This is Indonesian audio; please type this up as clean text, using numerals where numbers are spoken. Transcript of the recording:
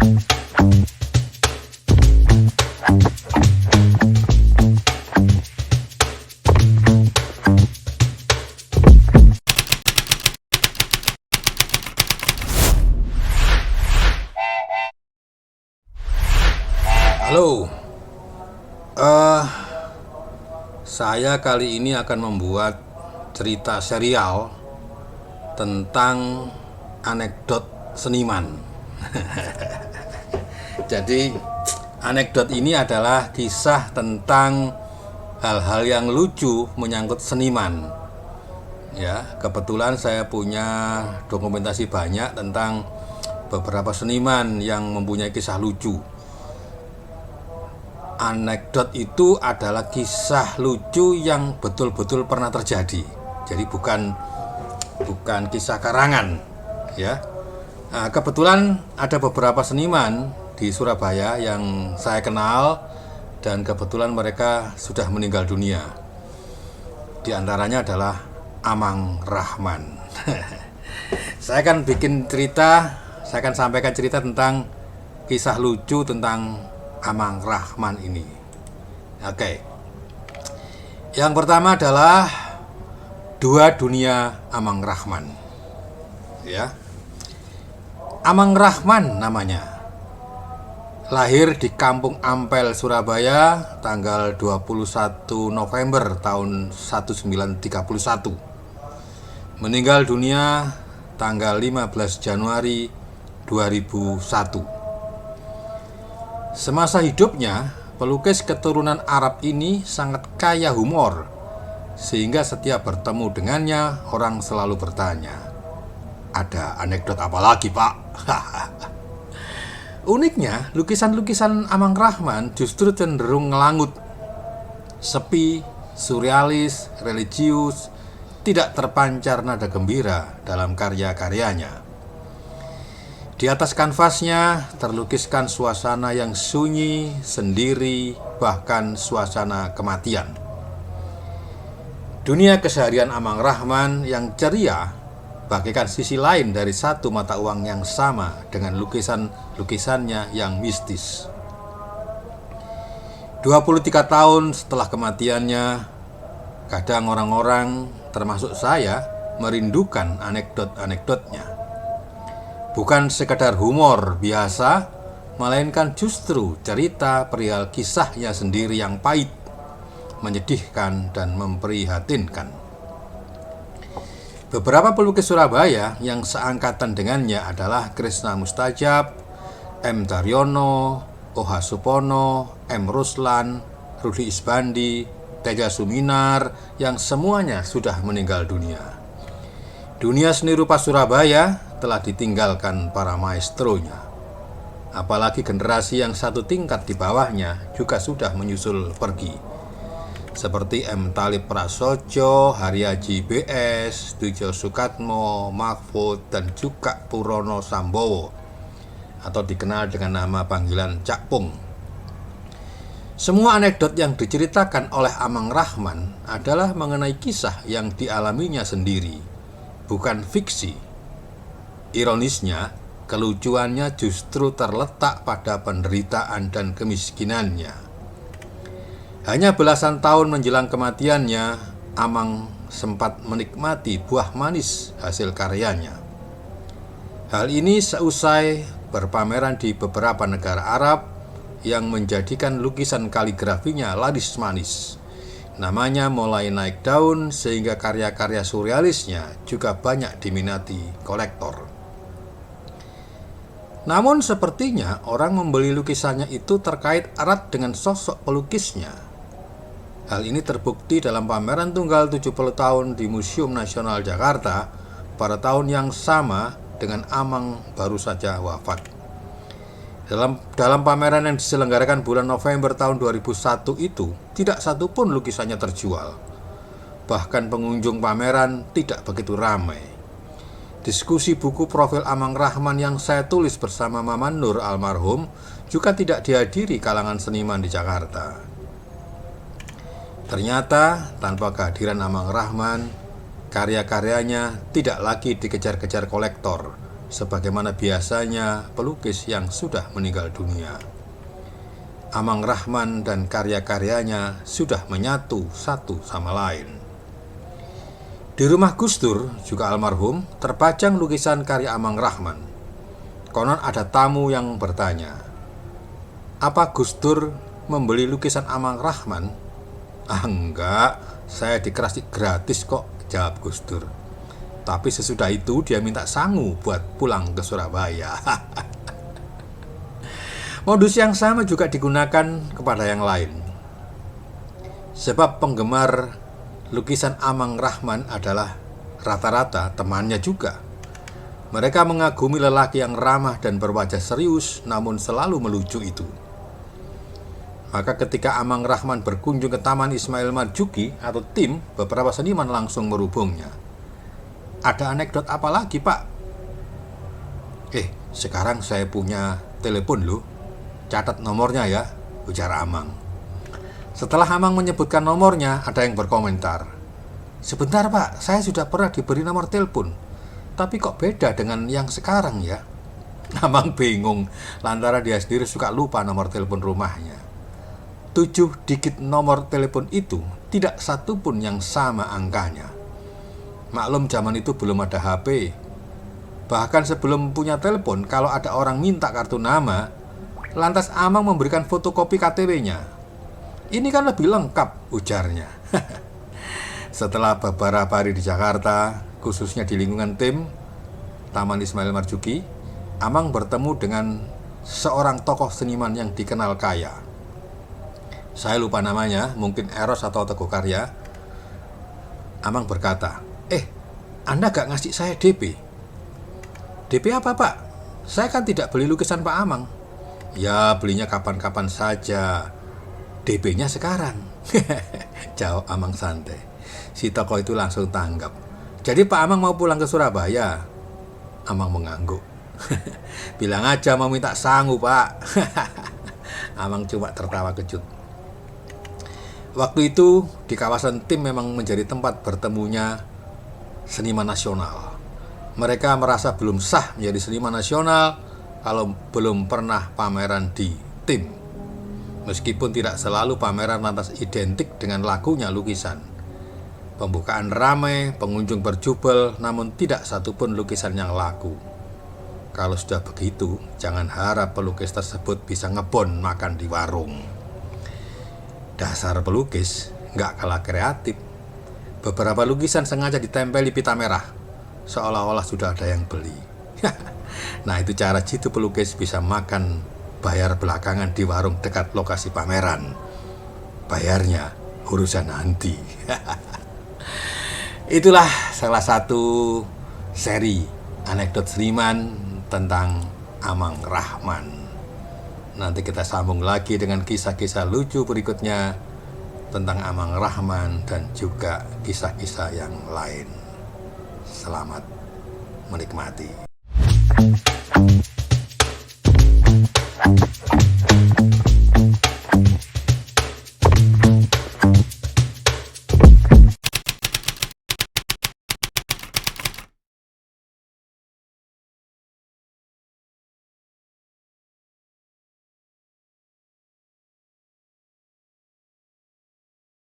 Halo, saya kali ini akan membuat cerita serial tentang anekdot seniman. Jadi, anekdot ini adalah kisah tentang hal-hal yang lucu menyangkut seniman. Ya, kebetulan saya punya dokumentasi banyak tentang beberapa seniman yang mempunyai kisah lucu. Anekdot itu adalah kisah lucu yang betul-betul pernah terjadi. Jadi bukan kisah karangan, ya. Nah, kebetulan ada beberapa seniman di Surabaya yang saya kenal dan kebetulan mereka sudah meninggal dunia. Di antaranya adalah Amang Rahman. Saya akan sampaikan cerita tentang kisah lucu tentang Amang Rahman ini. Oke. Yang pertama adalah Dua Dunia Amang Rahman. Ya. Amang Rahman namanya. Lahir di Kampung Ampel, Surabaya, tanggal 21 November tahun 1931. Meninggal dunia tanggal 15 Januari 2001. Semasa hidupnya, pelukis keturunan Arab ini sangat kaya humor, sehingga setiap bertemu dengannya, orang selalu bertanya, "Ada anekdot apa lagi, Pak?" Uniknya, lukisan-lukisan Amang Rahman justru cenderung ngelangut, sepi, surrealis, religius, tidak terpancar nada gembira dalam karya-karyanya. Di atas kanvasnya terlukiskan suasana yang sunyi, sendiri, bahkan suasana kematian. Dunia keseharian Amang Rahman yang ceria bagaikan sisi lain dari satu mata uang yang sama dengan lukisannya yang mistis. 23 tahun setelah kematiannya, kadang orang-orang, termasuk saya, merindukan anekdot-anekdotnya. Bukan sekadar humor biasa, melainkan justru cerita perihal kisahnya sendiri yang pahit, menyedihkan, dan memprihatinkan. Beberapa pelukis Surabaya yang seangkatan dengannya adalah Krishna Mustajab, M. Daryono, Oha Supono, M. Ruslan, Rudi Isbandi, Teja Suminar, yang semuanya sudah meninggal dunia. Dunia seni rupa Surabaya telah ditinggalkan para maestronya. Apalagi generasi yang satu tingkat di bawahnya juga sudah menyusul pergi, seperti M. Talib Prasojo, Haryaji B.S., Dujo Sukatmo, Mahfud, dan juga Purono Sambowo, atau dikenal dengan nama panggilan Cak Pung. Semua anekdot yang diceritakan oleh Amang Rahman adalah mengenai kisah yang dialaminya sendiri, bukan fiksi. Ironisnya, kelucuannya justru terletak pada penderitaan dan kemiskinannya. Hanya belasan tahun menjelang kematiannya, Amang sempat menikmati buah manis hasil karyanya. Hal ini seusai berpameran di beberapa negara Arab yang menjadikan lukisan kaligrafinya laris manis. Namanya mulai naik daun sehingga karya-karya surrealisnya juga banyak diminati kolektor. Namun sepertinya orang membeli lukisannya itu terkait erat dengan sosok pelukisnya. Hal ini terbukti dalam pameran tunggal 70 tahun di Museum Nasional Jakarta pada tahun yang sama dengan Amang baru saja wafat. Dalam pameran yang diselenggarakan bulan November tahun 2001 itu, tidak satupun lukisannya terjual. Bahkan pengunjung pameran tidak begitu ramai. Diskusi buku profil Amang Rahman yang saya tulis bersama Maman Nur almarhum juga tidak dihadiri kalangan seniman di Jakarta. Ternyata tanpa kehadiran Amang Rahman, karya-karyanya tidak lagi dikejar-kejar kolektor sebagaimana biasanya pelukis yang sudah meninggal dunia. Amang Rahman dan karya-karyanya sudah menyatu satu sama lain. Di rumah Gus Dur, juga almarhum, terpajang lukisan karya Amang Rahman. Konon ada tamu yang bertanya, "Apa Gus Dur membeli lukisan Amang Rahman?" "Ah, enggak, saya dikasih gratis kok," jawab Gus Dur. Tapi sesudah itu dia minta sangu buat pulang ke Surabaya. Modus yang sama juga digunakan kepada yang lain. Sebab penggemar lukisan Amang Rahman adalah rata-rata temannya juga. Mereka mengagumi lelaki yang ramah dan berwajah serius namun selalu melucu itu. Maka ketika Amang Rahman berkunjung ke Taman Ismail Marzuki atau TIM, beberapa seniman langsung merubungnya. "Ada anekdot apa lagi, Pak?" Sekarang saya punya telepon loh. Catat nomornya ya," ujar Amang. Setelah Amang menyebutkan nomornya, ada yang berkomentar, "Sebentar Pak, saya sudah pernah diberi nomor telepon, tapi kok beda dengan yang sekarang ya?" Amang bingung, lantaran dia sendiri suka lupa nomor telepon rumahnya. 7 digit nomor telepon itu tidak satu pun yang sama angkanya. Maklum zaman itu belum ada HP. Bahkan sebelum punya telepon, kalau ada orang minta kartu nama, lantas Amang memberikan fotokopi KTP-nya. "Ini kan lebih lengkap," ujarnya. Setelah beberapa hari di Jakarta, khususnya di lingkungan TIM, Taman Ismail Marzuki, Amang bertemu dengan seorang tokoh seniman yang dikenal kaya. Saya lupa namanya, mungkin Eros atau Teguh Karya. Amang berkata, "Anda gak ngasih saya DP?" "DP apa Pak? Saya kan tidak beli lukisan Pak Amang." "Ya belinya kapan-kapan saja, DP-nya sekarang," jawab Amang santai. Si tokoh itu langsung tanggap, "Jadi Pak Amang mau pulang ke Surabaya?" Amang mengangguk. "Bilang aja mau minta sangu Pak." Amang cuma tertawa kejut. Waktu itu di kawasan TIM memang menjadi tempat bertemunya seniman nasional. Mereka merasa belum sah menjadi seniman nasional kalau belum pernah pameran di TIM. Meskipun tidak selalu pameran lantas identik dengan lakunya lukisan. Pembukaan ramai, pengunjung berjubel, namun tidak satupun lukisan yang laku. Kalau sudah begitu, jangan harap pelukis tersebut bisa ngebon makan di warung. Dasar pelukis nggak kalah kreatif. Beberapa lukisan sengaja ditempeli pita merah, seolah-olah sudah ada yang beli. Nah, itu cara jitu pelukis bisa makan bayar belakangan di warung dekat lokasi pameran. Bayarnya urusan nanti. Itulah salah satu seri anekdot seniman tentang Amang Rahman. Nanti kita sambung lagi dengan kisah-kisah lucu berikutnya tentang Amang Rahman dan juga kisah-kisah yang lain. Selamat menikmati.